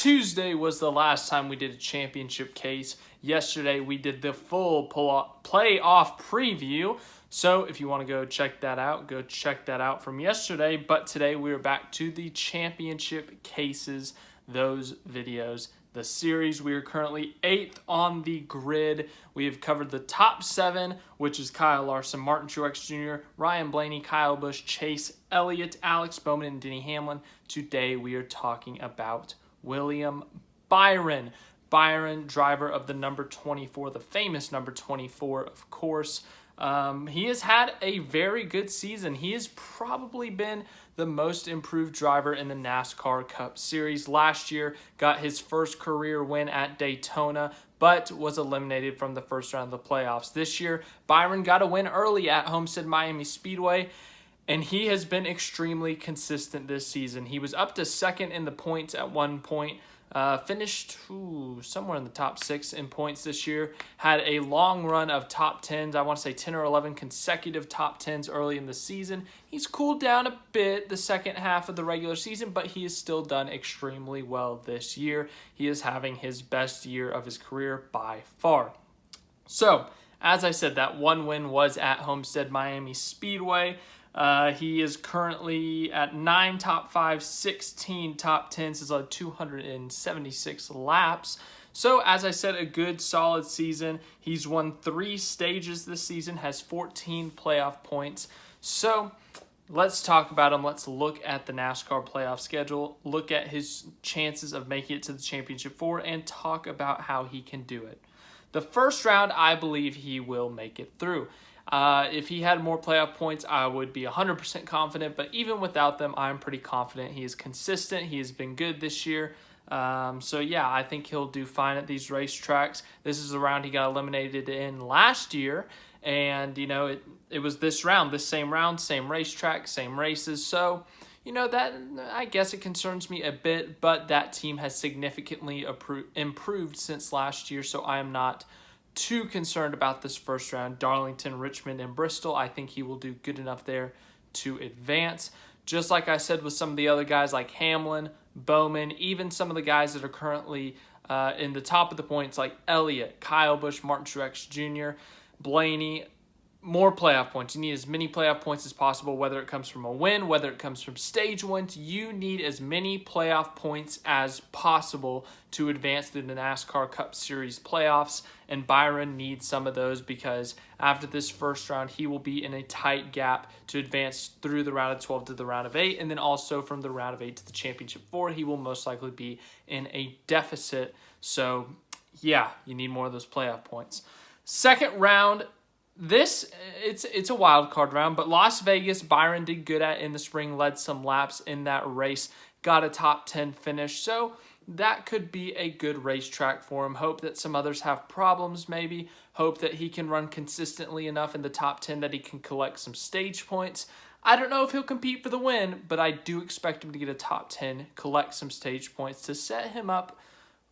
Tuesday was the last time we did a championship case. Yesterday we did the full playoff preview. So if you want to go check that out from yesterday. But today we are back to the championship cases, those videos. The series, we are currently 8th on the grid. We have covered the top 7, which is Kyle Larson, Martin Truex Jr., Ryan Blaney, Kyle Busch, Chase Elliott, Alex Bowman, and Denny Hamlin. Today we are talking about William Byron. Byron, driver of the number 24, the famous number 24, of course. He has had a very good season. He has probably been the most improved driver in the NASCAR Cup Series. Last year, got his first career win at Daytona, but was eliminated from the first round of the playoffs. This year, Byron got a win early at Homestead Miami Speedway, and he has been extremely consistent this season. He was up to second in the points at one point. Finished somewhere in the top 6 in points this year. Had a long run of top 10s. I want to say 10 or 11 consecutive top 10s early in the season. He's cooled down a bit the second half of the regular season, but he has still done extremely well this year. He is having his best year of his career by far. So, as I said, that one win was at Homestead Miami Speedway. He is currently at 9 top 5, 16 top 10s, is on 276 laps. So, as I said, a good solid season. He's won 3 stages this season, has 14 playoff points. So, let's talk about him. Let's look at the NASCAR playoff schedule, look at his chances of making it to the Championship 4, and talk about how he can do it. The first round, I believe he will make it through. If he had more playoff points, I would be 100% confident. But even without them, I'm pretty confident. He is consistent. He has been good this year. So, yeah, I think he'll do fine at these racetracks. This is the round he got eliminated in last year. And, you know, it was this same round, same racetrack, same races. So, you know, that I guess it concerns me a bit. But that team has significantly improved since last year. So I am not too concerned about this first round. Darlington, Richmond, and Bristol, I think he will do good enough there to advance. Just like I said with some of the other guys like Hamlin, Bowman, even some of the guys that are currently in the top of the points like Elliott, Kyle Busch, Martin Truex Jr., Blaney. More playoff points. You need as many playoff points as possible, whether it comes from a win, whether it comes from stage wins. You need as many playoff points as possible to advance through the NASCAR Cup Series playoffs, and Byron needs some of those because after this first round, he will be in a tight gap to advance through the round of 12 to the round of 8, and then also from the round of 8 to the Championship 4, he will most likely be in a deficit. So, yeah, you need more of those playoff points. Second round, it's a wild card round, but Las Vegas, Byron did good at in the spring, led some laps in that race, got a top 10 finish, so that could be a good racetrack for him. Hope that some others have problems maybe, hope that he can run consistently enough in the top 10 that he can collect some stage points. I don't know if he'll compete for the win, but I do expect him to get a top 10, collect some stage points to set him up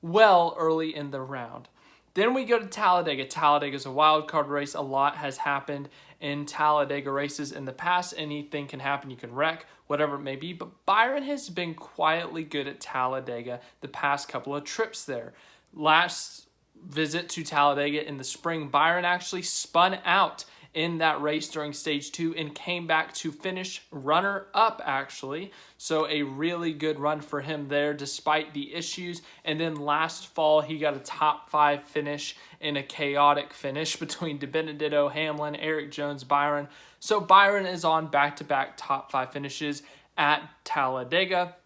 well early in the round. Then we go to Talladega. Talladega is a wild card race. A lot has happened in Talladega races in the past. Anything can happen. You can wreck, whatever it may be. But Byron has been quietly good at Talladega the past couple of trips there. Last visit to Talladega in the spring, Byron actually spun out in that race during stage 2 and came back to finish runner-up, actually. So a really good run for him there despite the issues. And then last fall, he got a top 5 finish in a chaotic finish between DiBenedetto, Hamlin, Eric Jones, Byron. So Byron is on back-to-back top 5 finishes at Talladega.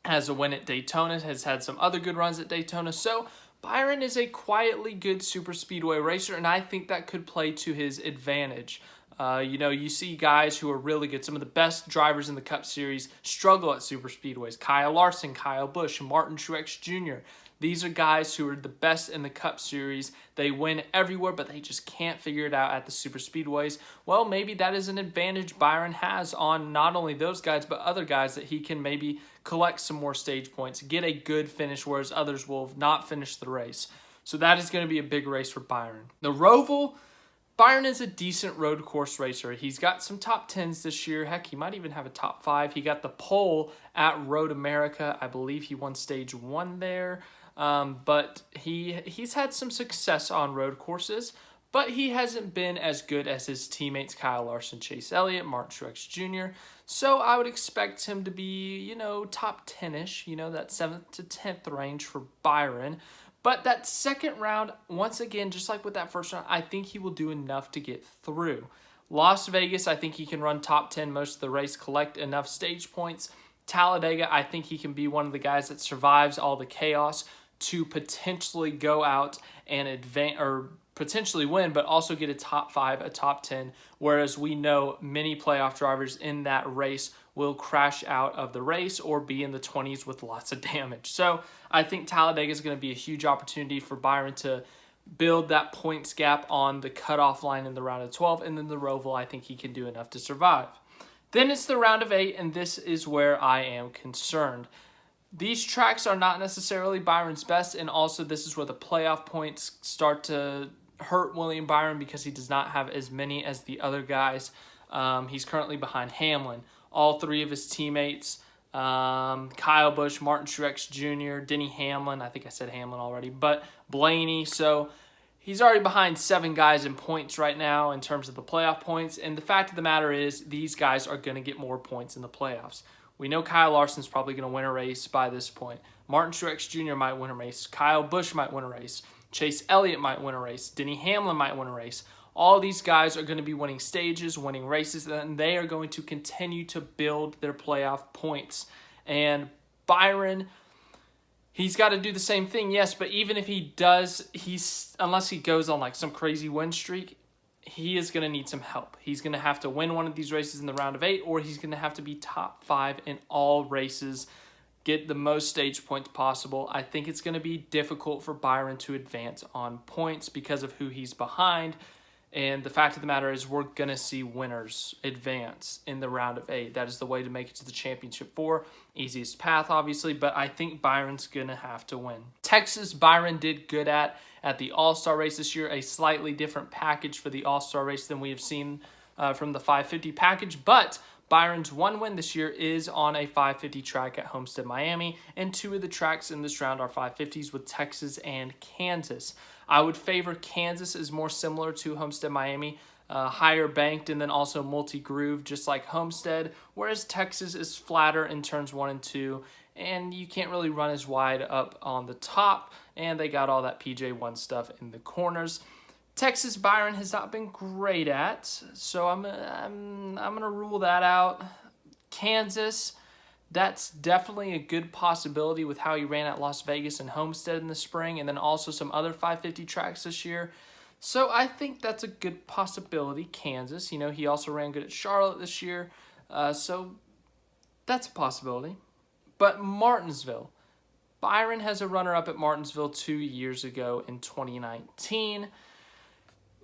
Has a win at Daytona, has had some other good runs at Daytona. So Byron is a quietly good super speedway racer, and I think that could play to his advantage. You see guys who are really good. Some of the best drivers in the Cup Series struggle at super speedways. Kyle Larson, Kyle Busch, Martin Truex Jr. These are guys who are the best in the Cup Series. They win everywhere, but they just can't figure it out at the super speedways. Well, maybe that is an advantage Byron has on not only those guys, but other guys that he can maybe collect some more stage points, get a good finish, whereas others will not finish the race. So that is going to be a big race for Byron. The Roval, Byron is a decent road course racer. He's got some top 10s this year. Heck, he might even have a top 5. He got the pole at Road America. I believe he won stage 1 there. But he's had some success on road courses, but he hasn't been as good as his teammates Kyle Larson, Chase Elliott, Martin Truex Jr. So I would expect him to be, top 10-ish, that 7th to 10th range for Byron. But that second round, once again, just like with that first round, I think he will do enough to get through. Las Vegas, I think he can run top 10 most of the race, collect enough stage points. Talladega, I think he can be one of the guys that survives all the chaos to potentially go out and advance, or potentially win, but also get a top 5, a top 10, whereas we know many playoff drivers in that race will crash out of the race or be in the 20s with lots of damage. So I think Talladega is going to be a huge opportunity for Byron to build that points gap on the cutoff line in the round of 12, and then the Roval, I think he can do enough to survive. Then it's the round of 8, and this is where I am concerned. These tracks are not necessarily Byron's best, and also this is where the playoff points start to hurt William Byron because he does not have as many as the other guys. He's currently behind Hamlin. All 3 of his teammates, Kyle Busch, Martin Truex Jr., Denny Hamlin, I think I said Hamlin already, but Blaney. So he's already behind 7 guys in points right now in terms of the playoff points. And the fact of the matter is these guys are going to get more points in the playoffs. We know Kyle Larson's probably going to win a race by this point. Martin Truex Jr. might win a race. Kyle Busch might win a race. Chase Elliott might win a race. Denny Hamlin might win a race. All these guys are going to be winning stages, winning races, and they are going to continue to build their playoff points. And Byron, he's got to do the same thing, yes, but even if he does, unless he goes on like some crazy win streak, he is going to need some help. He's going to have to win one of these races in the round of 8, or he's going to have to be top 5 in all races, get the most stage points possible. I think it's going to be difficult for Byron to advance on points because of who he's behind. And the fact of the matter is we're going to see winners advance in the round of 8. That is the way to make it to the championship 4. Easiest path, obviously, but I think Byron's going to have to win. Texas, Byron did good at the All-Star race this year. A slightly different package for the All-Star race than we have seen from the 550 package, but Byron's one win this year is on a 550 track at Homestead, Miami, and 2 of the tracks in this round are 550s with Texas and Kansas. I would favor Kansas is more similar to Homestead, Miami, higher banked and then also multi-groove just like Homestead, whereas Texas is flatter in turns 1 and 2, and you can't really run as wide up on the top, and they got all that PJ1 stuff in the corners. Texas, Byron has not been great at, so I'm gonna rule that out. Kansas, that's definitely a good possibility with how he ran at Las Vegas and Homestead in the spring, and then also some other 550 tracks this year. So I think that's a good possibility, Kansas. He also ran good at Charlotte this year, so that's a possibility. But Martinsville, Byron has a runner-up at Martinsville 2 years ago in 2019.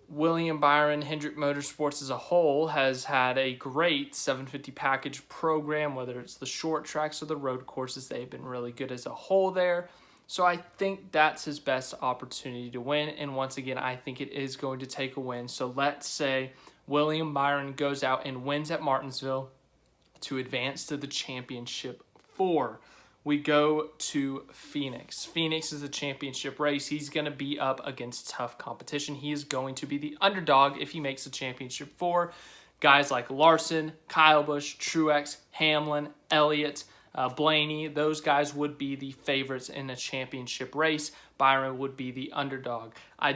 William Byron, Hendrick Motorsports as a whole, has had a great 750 package program, whether it's the short tracks or the road courses. They've been really good as a whole there. So I think that's his best opportunity to win. And once again, I think it is going to take a win. So let's say William Byron goes out and wins at Martinsville to advance to the championship 4. We go to Phoenix. Phoenix is a championship race. He's going to be up against tough competition. He is going to be the underdog if he makes the championship 4. Guys like Larson, Kyle Busch, Truex, Hamlin, Elliott, Blaney, those guys would be the favorites in a championship race. Byron would be the underdog. I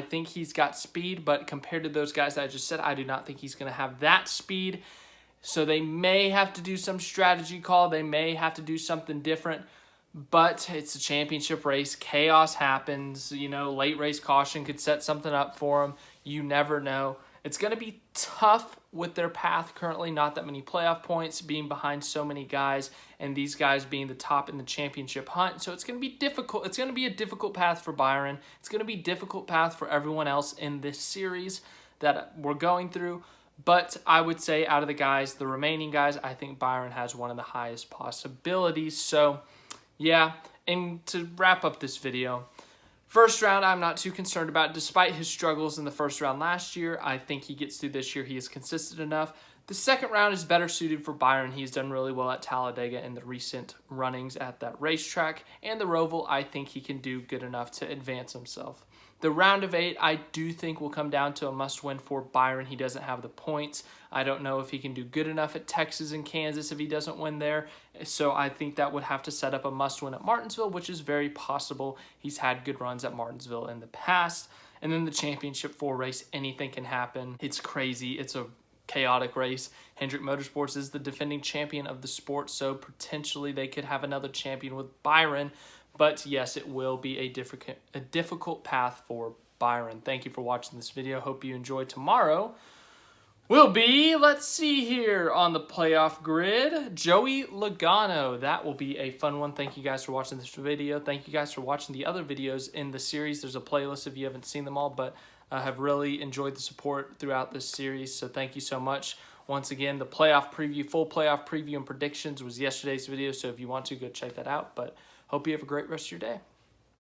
think he's got speed, but compared to those guys that I just said, I do not think he's going to have that speed. So they may have to do some strategy call. They may have to do something different, but it's a championship race. Chaos happens. Late race caution could set something up for them. You never know. It's going to be tough with their path currently. Not that many playoff points, being behind so many guys, and these guys being the top in the championship hunt. So it's going to be difficult. It's going to be a difficult path for Byron. It's going to be a difficult path for everyone else in this series that we're going through. But I would say out of the remaining guys, I think Byron has one of the highest possibilities. So, yeah. And to wrap up this video, First round, I'm not too concerned about. Despite his struggles in the first round last year, I think he gets through this year. He is consistent enough. The second round is better suited for Byron. He's done really well at Talladega in the recent runnings at that racetrack. And the Roval, I think he can do good enough to advance himself. The round of 8, I do think will come down to a must-win for Byron. He doesn't have the points. I don't know if he can do good enough at Texas and Kansas if he doesn't win there. So I think that would have to set up a must-win at Martinsville, which is very possible. He's had good runs at Martinsville in the past. And then the championship 4 race, anything can happen. It's crazy. It's a chaotic race. Hendrick Motorsports is the defending champion of the sport, so potentially they could have another champion with Byron. But yes, it will be a difficult path for Byron. Thank you for watching this video. Hope you enjoyed. Tomorrow will be, let's see here on the playoff grid, Joey Logano. That will be a fun one. Thank you guys for watching this video. Thank you guys for watching the other videos in the series. There's a playlist if you haven't seen them all, but I have really enjoyed the support throughout this series, so thank you so much. Once again, the playoff preview, full playoff preview and predictions was yesterday's video, so if you want to, go check that out. But hope you have a great rest of your day.